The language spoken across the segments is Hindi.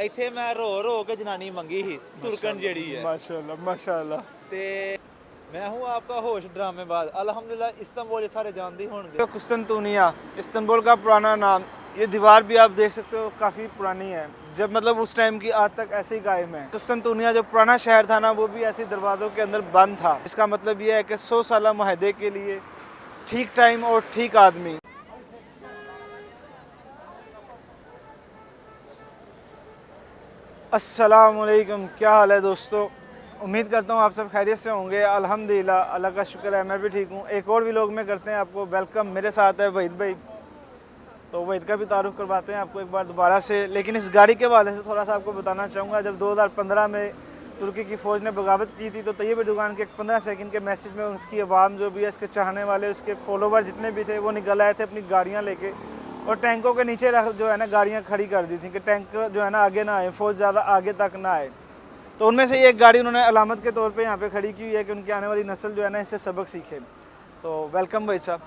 ਇੱਥੇ ਮੈਂ रो के जनानी मंगी ही तुर्कन जेड़ी है माशाल्लाह माशाल्लाह। ते मैं हूँ आपका होश ड्रामेबाज। अल्हम्दुलिल्लाह इस्तांबुल सारे जानते होंगे। कुस्तुनतुनिया इस्तांबुल का पुराना नाम। ये दीवार भी आप देख सकते हो काफ़ी पुरानी है, जब मतलब उस टाइम की आज तक ऐसे ही कायम है। कुस्तुनतुनिया जो पुराना शहर था ना, वो भी ऐसे दरवाज़ों के अंदर बंद था। इसका मतलब ये है कि 100 साल मुआहदे के लिए ठीक टाइम और ठीक आदमी। अस्सलामुअलैकुम, क्या हाल है दोस्तों। उम्मीद करता हूँ आप सब खैरियत से होंगे। अल्हम्दुलिल्लाह, अल्लाह का शुक्र है, मैं भी ठीक हूँ। एक और व्लॉग में करते हैं आपको वेलकम। मेरे साथ है वहीद भाई, तो वहीद का भी तारुफ करवाते हैं आपको एक बार दोबारा से। लेकिन इस गाड़ी के वाले से थोड़ा सा आपको बताना चाहूँगा। जब 2015 में तुर्की की फ़ौज ने बगावत की थी, तो तैयब एर्दोगान के 15 सेकंड के मैसेज में उसकी आवाम जो भी है, इसके चाहने वाले, उसके फॉलोवर जितने भी थे, वो निकल आए थे अपनी गाड़ियाँ लेके और टैंकों के नीचे रख जो है ना गाड़ियाँ खड़ी कर दी थी कि टैंक जो है ना आगे ना आए, फ़ौज ज़्यादा आगे तक ना आए। तो उनमें से एक गाड़ी उन्होंने अलामत के तौर पे यहाँ पे खड़ी की हुई है कि उनकी आने वाली नस्ल जो है ना इससे सबक सीखे। तो वेलकम भाई साहब।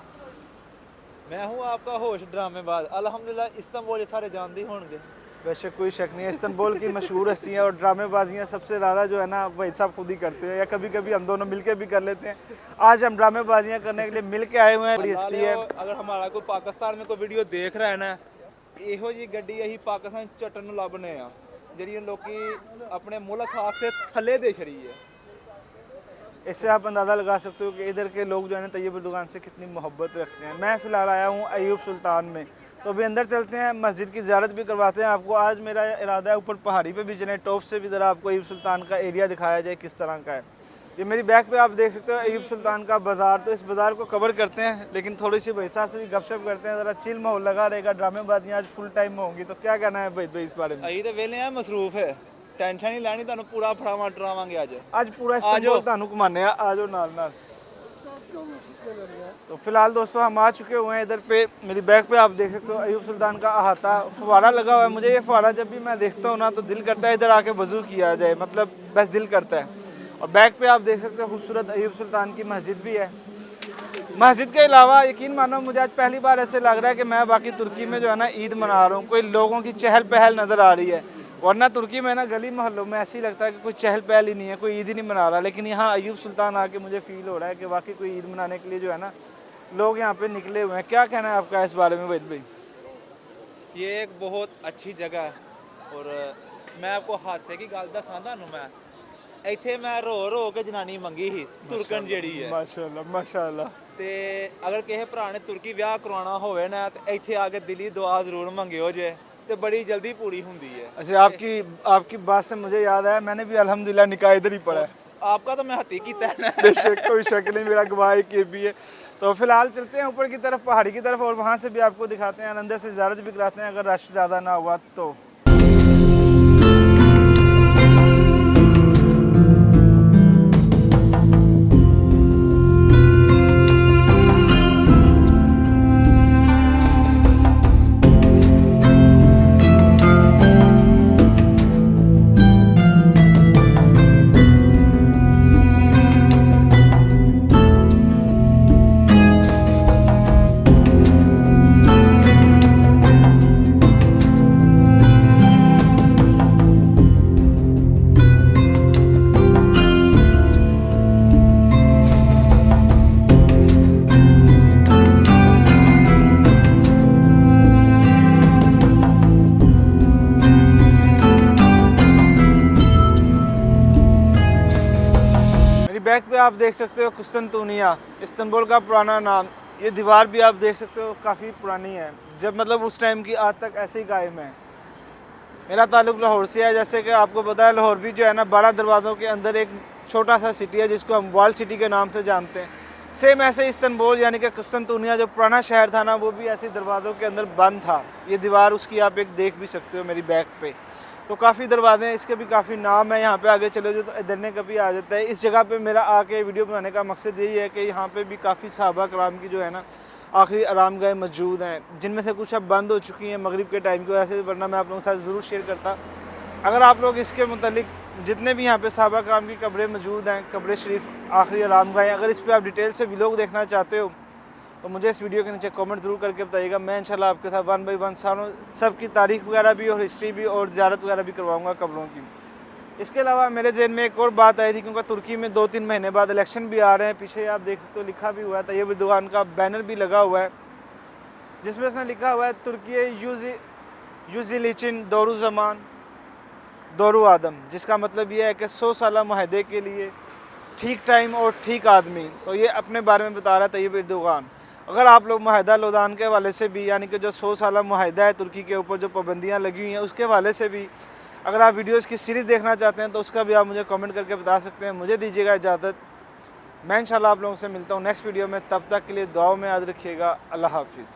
मैं हूँ आपका होश ड्रामेबाज। अल्हम्दुलिल्लाह इस्तांबुल सारे जानते होंगे। वैसे कोई शक नहीं है, इस्तांबुल की मशहूर हस्तियाँ और ड्रामेबाजियाँ सबसे ज़्यादा जो है ना वही साहब खुद ही करते हैं, या कभी कभी हम दोनों मिलके भी कर लेते हैं। आज हम ड्रामेबाजियाँ करने के लिए मिल के आए हुए हैं। बड़ी हस्ती है। अगर हमारा कोई पाकिस्तान में कोई वीडियो देख रहा है ना, ਇਹੋ जी ਗੱਡੀ ਅਸੀਂ ਪਾਕਿਸਤਾਨ ਚੱਟਣ ਨੂੰ ਲੱਭਨੇ ਆ, ਜਿਹੜੀਆਂ ਲੋਕੀ ਆਪਣੇ ਮੁਲਕ ਵਾਸਤੇ ਥੱਲੇ ਦੇ ਛੜੀ ਹੈ। इससे आप अंदाज़ा लगा सकते हो कि इधर के लोग जो है ना तैयब एर्दोगान से कितनी मोहब्बत रखते हैं। मैं फ़िलहाल आया हूँ अयूब सुल्तान में, तो अभी अंदर चलते हैं, मस्जिद की ज़ियारत भी करवाते हैं आपको। आज मेरा इरादा है ऊपर पहाड़ी पे भी चलें, टॉप से भी ज़रा आपको अयूब सुल्तान का एरिया दिखाया जाए किस तरह का है। ये मेरी बैक पे आप देख सकते हो अयूब सुल्तान का बाज़ार। तो इस बाज़ार को कवर करते हैं, लेकिन थोड़ी सी भाई साहब से भी गपशप करते हैं, ज़रा चिल माहौल लगा रहेगा। ड्रामेबाजियाँ आज फुल टाइम में होंगी, तो क्या कहना है भाई इस बारे में। ਅਸੀਂ ਤੇ ਵੇਲੇ ਆ, ਮਸरूफ ਹੈ, टेंशन नहीं लैनी, ਤੁਹਾਨੂੰ पूरा फड़ावा डरावांगे आज। आज पूरा इस्तांबुल ਤੁਹਾਨੂੰ घुमाने आ जाओ नाल नाल। तो फिलहाल दोस्तों हम आ चुके हुए हैं इधर पे। मेरी बैक पे आप देख सकते हो अयूब सुल्तान का अहाता फुवारा लगा हुआ है। मुझे ये फुवारा जब भी मैं देखता हूँ ना, तो दिल करता है इधर आके वज़ू किया जाए, मतलब बस दिल करता है। और बैक पे आप देख सकते हो खूबसूरत अयूब सुल्तान की मस्जिद भी है। मस्जिद के अलावा यकीन मानो मुझे आज पहली बार ऐसे लग रहा है कि मैं बाकी तुर्की में जो है ना ईद मना रहा हूँ। कोई लोगों की चहल पहल नज़र आ रही है, वरना तुर्की में ना गली मोहल्लों में ऐसे ही लगता है कि कोई चहल पहल ही नहीं है, कोई ईद ही नहीं मना रहा। लेकिन यहाँ अयूब सुल्तान आके मुझे फ़ील हो रहा है कि वाकई कोई ईद मनाने के लिए जो है ना लोग यहाँ पे निकले हुए हैं। क्या कहना है आपका इस बारे में वहीद भाई। ये एक बहुत अच्छी जगह है और मैं आपको हादसे की गल दसा तुहानू। मैं ਇੱਥੇ मैं रो के जनानी मंगी ही तुर्कन जेड़ी है माशाल्लाह माशाल्लाह। ਤੇ अगर किसी भरा ने तुर्की ਵਿਆਹ करवाना होवे ना, तो ਇੱਥੇ आके दिली दुआ जरूर मंगियो जे, तो बड़ी जल्दी पूरी होंदी है। अच्छा, आपकी बात से मुझे याद आया, मैंने भी अल्हम्दुलिल्लाह निकाह इधर ही पढ़ा है। आपका तो मैं हती कीता है ना। बेशक कोई शक नहीं, मेरा गवाही के भी है। तो फिलहाल चलते हैं ऊपर की तरफ, पहाड़ी की तरफ, और वहाँ से भी आपको दिखाते हैं, अंदर से ज़ियारत भी कराते हैं अगर रश ज़्यादा ना हुआ तो। बैक पे आप देख सकते हो कुस्तुनतुनिया इस्तांबुल का पुराना नाम। ये दीवार भी आप देख सकते हो काफ़ी पुरानी है, जब मतलब उस टाइम की आज तक ऐसे ही कायम है। मेरा ताल्लुक़ लाहौर से है, जैसे कि आपको पता है लाहौर भी जो है ना 12 दरवाज़ों के अंदर एक छोटा सा सिटी है जिसको हम वर्ल्ड सिटी के नाम से जानते हैं। सेम ऐसे इस्तांबुल यानी कि कुस्तुनतुनिया जो पुराना शहर था ना, वो भी ऐसे दरवाज़ों के अंदर बंद था। ये दीवार उसकी आप एक देख भी सकते हो मेरी बैक पे। तो काफ़ी दरवाजे हैं, इसके भी काफ़ी नाम है। यहाँ पे आगे चले जाओ तो इधर ने कभी आ जाता है। इस जगह पे मेरा आके वीडियो बनाने का मकसद यही है कि यहाँ पे भी काफ़ी सहाबा कराम की जो है ना आखिरी आराम गाहें मौजूद हैं, जिनमें से कुछ अब बंद हो चुकी हैं मगरिब के टाइम की वजह से, वरना मैं आप लोगों के साथ ज़रूर शेयर करता। अगर आप लोग इसके मुतालिक जितने भी यहाँ पे सहाबा कराम की कब्रें मौजूद हैं, कब्र शरीफ आखिरी आराम गाहें, अगर इस पर आप डिटेल से व्लॉग देखना चाहते हो तो मुझे इस वीडियो के नीचे कमेंट ज़रूर करके बताइएगा। मैं इंशाल्लाह आपके साथ 1 बाय 1 सालों सब की तारीख वगैरह भी और हिस्ट्री भी और ज़ियारत वगैरह भी करवाऊँगा कब्रों की। इसके अलावा मेरे जहन में एक और बात आई थी, क्योंकि तुर्की में 2-3 महीने बाद इलेक्शन भी आ रहे हैं। पीछे आप देख सकते हो लिखा भी हुआ है, तैयब एर्दोगान का बैनर भी लगा हुआ है जिसमें उसने लिखा हुआ है तुर्की यूज़िलिचिन दोरू ज़मान दोरू आदम, जिसका मतलब ये है कि 100 साला मुआहदे के लिए ठीक टाइम और ठीक आदमी। तो ये अपने बारे में बता रहा है तैयब एर्दोगान। अगर आप लोग मुआहदा लौदान के हवाले से भी, यानी कि जो 100 साला मुआहदा है तुर्की के ऊपर जो पाबंदियाँ लगी हुई हैं, उसके हवाले से भी अगर आप वीडियोज़ की सीरीज़ देखना चाहते हैं तो उसका भी आप मुझे कमेंट करके बता सकते हैं। मुझे दीजिएगा इजाज़त, मैं इंशाल्लाह आप लोगों से मिलता हूँ नेक्स्ट वीडियो में। तब तक के लिए दुआओं में याद रखिएगा। अल्लाह हाफिज़।